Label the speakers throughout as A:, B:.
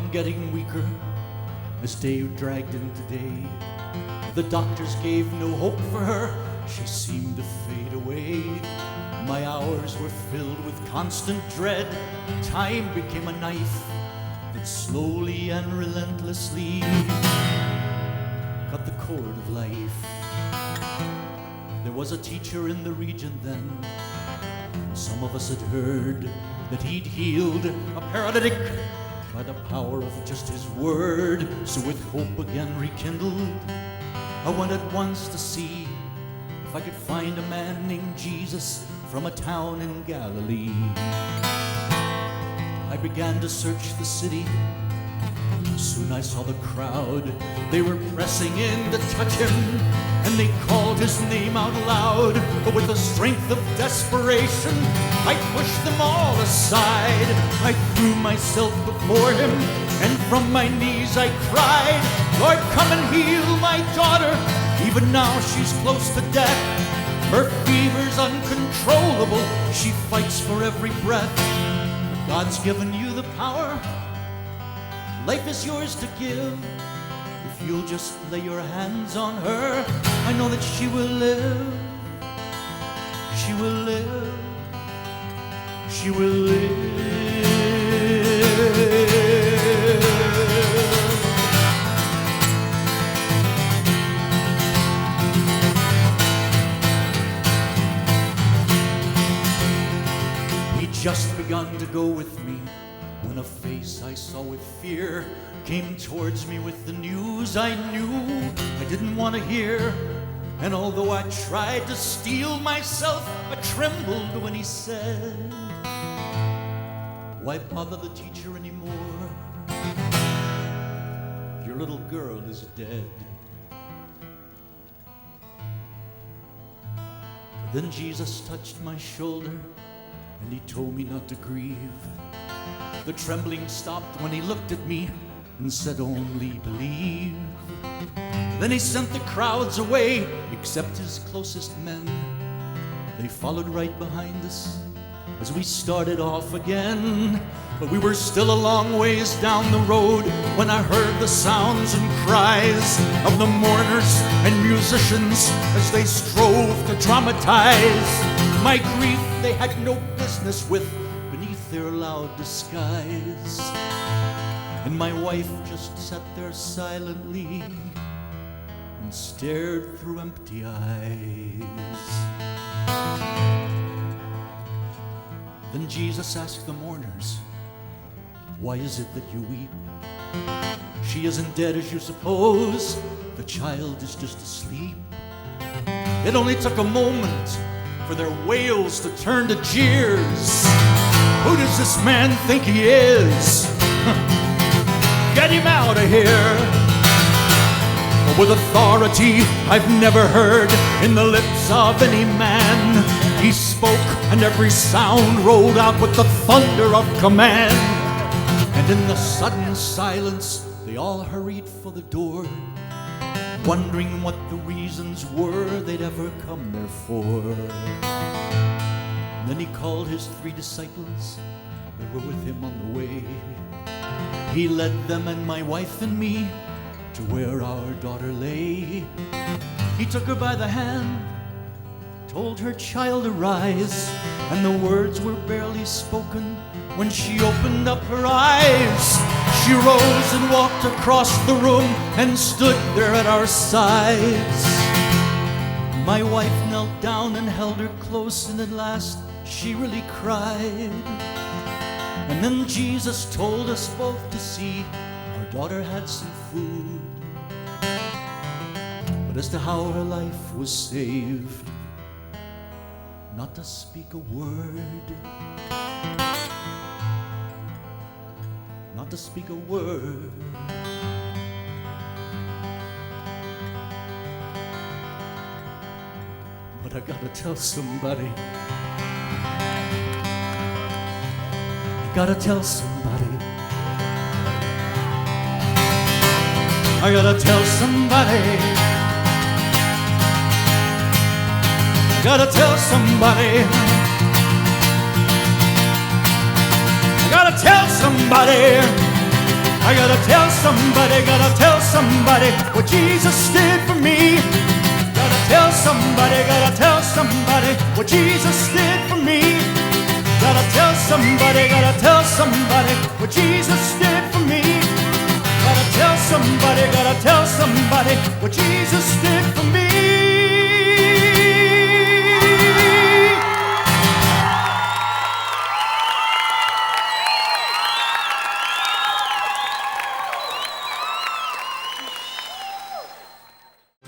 A: arm getting weaker as day dragged into day. The doctors gave no hope for her, she seemed to fade away. My hours were filled with constant dread. Time became a knife that slowly and relentlessly cut the cord of life. There was a teacher in the region then. Some of us had heard that he'd healed a paralytic by the power of just his word. So with hope again rekindled, I went at once to see if I could find a man named Jesus from a town in Galilee. I began to search the city. Soon I saw the crowd. They were pressing in to touch him, and they called his name out loud. But with the strength of desperation, I pushed them all aside. I threw myself before him, and from my knees I cried, Lord, come and heal my daughter. Even now she's close to death. Her fever's uncontrollable. She fights for every breath. But God's given you the power. Life is yours to give. If you'll just lay your hands on her, I know that she will live. She will live. She will live. He'd just begun to go with me when a face I saw with fear came towards me with the news I knew I didn't want to hear. And although I tried to steel myself, I trembled when he said, why bother the teacher anymore? Your little girl is dead. Then Jesus touched my shoulder and he told me not to grieve. The trembling stopped when he looked at me and said, only believe. Then he sent the crowds away, except his closest men. They followed right behind us as we started off again. But we were still a long ways down the road when I heard the sounds and cries of the mourners and musicians as they strove to dramatize my grief they had no business with beneath their loud disguise. And my wife just sat there silently and stared through empty eyes. Then Jesus asked the mourners, why is it that you weep? She isn't dead as you suppose. The child is just asleep. It only took a moment for their wails to turn to jeers. Who does this man think he is? Get him out of here. With authority I've never heard in the lips of any man, he spoke and every sound rolled out with the thunder of command. And in the sudden silence they all hurried for the door, wondering what the reasons were they'd ever come there for. Then he called his 3 disciples that were with him on the way. He led them and my wife and me to where our daughter lay. He took her by the hand, told her, child, arise. And the words were barely spoken when she opened up her eyes. She rose and walked across the room and stood there at our sides. My wife knelt down and held her close, and at last she really cried. And then Jesus told us both to see our daughter had some food. But as to how her life was saved, not to speak a word. Not to speak a word. But I gotta tell somebody. I gotta tell somebody. I gotta tell somebody. I gotta tell somebody. I gotta tell somebody. I gotta tell somebody what Jesus did for me. Gotta tell somebody what Jesus did for me. Gotta tell somebody what Jesus did for me. Gotta tell somebody what Jesus did for me.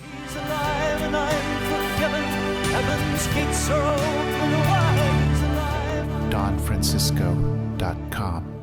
A: He's alive and I'm forgiven. Heaven's gates are open wide. He's alive.
B: DonFrancisco.com